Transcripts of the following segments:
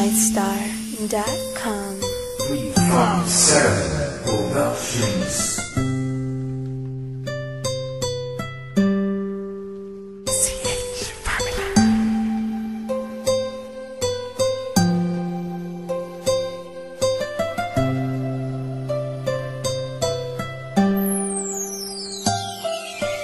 MyStar.com. We from Seven Productions.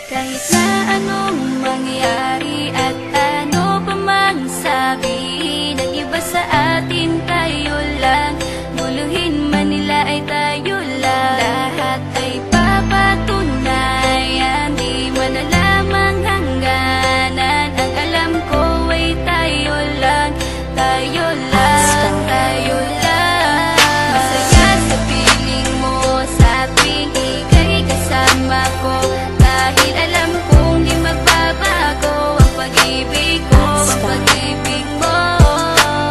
Kahit na anong mangyari at ano pa mang sabihin ng iba sa atin, tayo lang. Muluhin man nila ay tayo lang. Lahat ay papatunayan, di man alamang hangganan. Ang alam ko ay tayo lang, tayo lang, tayo lang. Masaya sa piling mo sa tuwing ika'y kasama ko, dahil alam kong di magbabago ang pag-ibig ko, ang pag-ibig mo.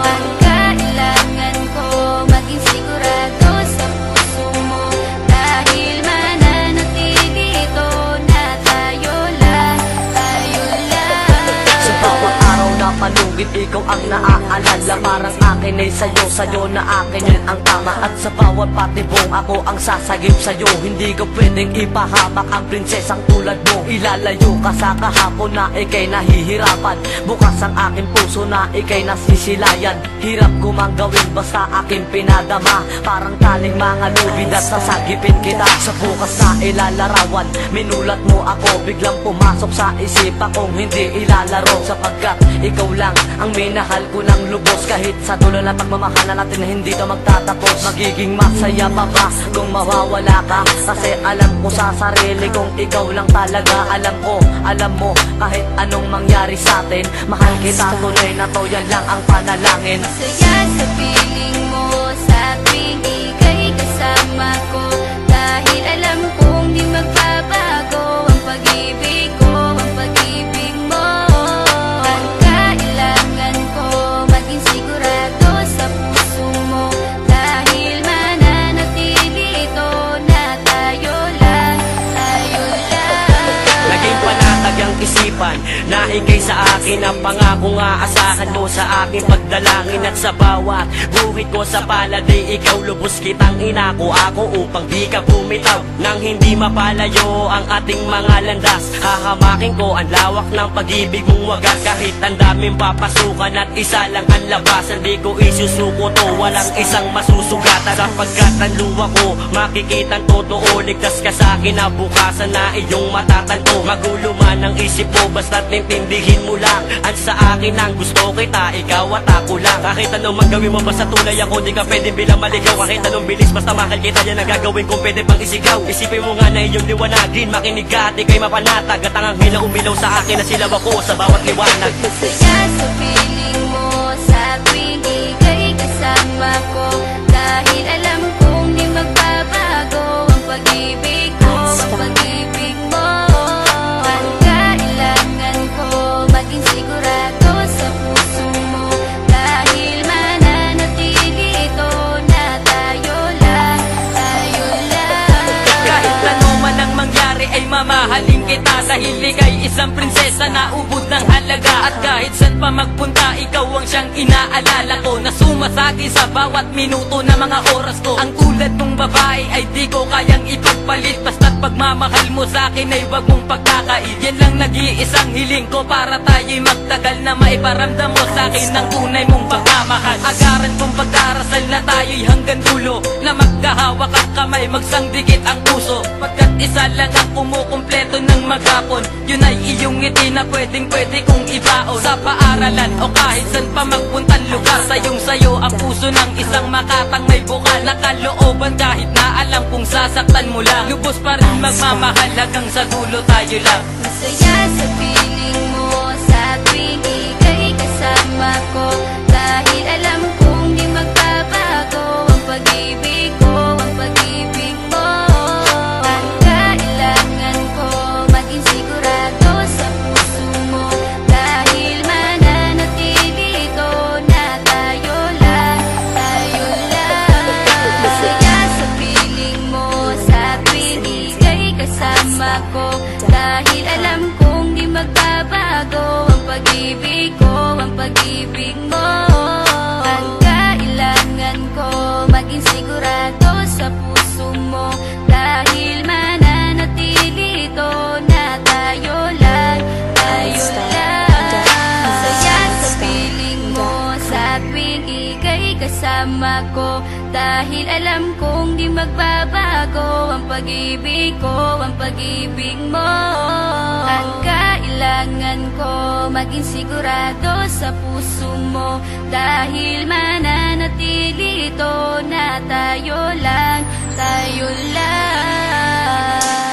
Ang kailangan ko maging sigurado sa puso mo, dahil mananatili ito na tayo lang, tayo lang. Sa bawat araw na palugit, ikaw ang naaalala. Parang akin ay sa'yo na akin yun ang tama. At sa bawat patibong ako ang sasagip sa'yo. Hindi ko pwedeng ipahamak ang prinsesang tulad mo. Ilalayo ka sa kahapon na ikay nahihirapan. Bukas ang aking puso na ikay nasisilayan. Hirap ko mang gawin basta aking pinadama. Parang taling mga lubid at sasagipin kita. Sa bukas na ilalarawan, minulat mo ako. Biglang pumasok sa isipa kong hindi ilalaro. Sapagkat ikaw lang ang minahal ko ng lubos. Kahit sa dulo na pagmamahalan natin hindi to magtatapos. Magiging masaya pa ba kung mawawala ka? Kasi alam ko sa sarili kong ikaw lang talaga. Alam mo kahit anong mangyari sa atin, mahal kita tunay na to, yan lang ang panalangin. Masaya sa piling mo sa tuwing ika'y kasama ko, dahil alam kong di magbabago ang pag-ibig ko, ang pag-ibig mo. Ang kailangan ko maging sigurado sa puso mo, dahil mananatili ito na tayo lang, tayo lang. Naging panatag ang isipan na ikay sa akin ang pangako nga asahan mo sa aking pagdalangin. At sa bawat buhit ko sa paladi, ikaw lubos kitang inako ako upang di ka bumitaw. Nang hindi mapalayo ang ating mga landas, hahamakin ko ang lawak ng pag-ibig mong wagas. Kahit ang daming papasukan at isa lang ang labasan, di ko isusuko to, walang isang masusugatan. Sapagkat ang luwa ko makikitang totoo, ligtas ka sa kinabukasan na iyong matatanto. Magulo man ang isip mo, basta't nintindihin mo lang ang sa akin ang gusto kita, ikaw at ako lang. Kahit anong manggawin mo, basta tunay ako, di ka pwede bilang maligaw. Kahit anong bilis, basta mahal kita, yan ang gagawin kung pwede pang isigaw. Isipin mo nga na iyong liwanagin, makinig ka at ikay mapanatag. At ang anghel na umilaw sa akin na silaw ako sa bawat liwanag. Masaya sa piling mo sa tuwing ika'y kasama ko, dahil alam kong di magbabago ang pag-ibig ko, ang pag-ibig mo. Ang kailangan ko maging sigurado sa puso mo, dahil mananatili ito na tayo lang, tayo lang. Kahit ano man ang mangyari ay mamahalin kita, dahil ika'y isang prinsesa na ubod ng halaga. At kahit saan pa magpunta, ikaw ang siyang inaalala ko, na sumasagi sa bawat minuto na mga oras ko. Ang tulad mong babae ay di ko kayang ipagpalit, basta't pagmamahal mo sa akin ay wag mong pagkakait. Yan lang nag-iisang hiling ko para tayo'y magtagal, na maiparamdam mo sa akin ang tunay mong pagmamahal. Agaran kong pagdarasal na tayo'y hanggang dulo, na magkahawak ang kamay, magsangdikit ang puso. Pagkat isa lang ang kumukumpleto ng maghapon, yun ay iyong ngiti na pwedeng-pwede kong ibaon. Sa paaralan o kahit saan pa magpuntang lugar, sayong-sayo ang puso ng isang makatang may bukal na kalooban. Kahit na alam kung sasaktan mo lang, lubos pa rin magmamahal hanggang sa dulo tayo lang. Masaya sa piling mo sa tuwing ika'y kasama ko, dahil alam kong di magbabago ang pag-ibig ko, ang pag-ibig mo. Ang kailangan ko maging sigurado sa puso mo, dahil mananatili ito na tayo lang, tayo lang. Masaya sa piling mo sa tuwing ika'y kasama ko, dahil alam kong di magbabago kasama ko, dahil alam kong di magbabago ang pag-ibig ko, ang pag-ibig mo. At kailangan ko maging sigurado sa puso mo, dahil mananatili ito na tayo lang, tayo lang.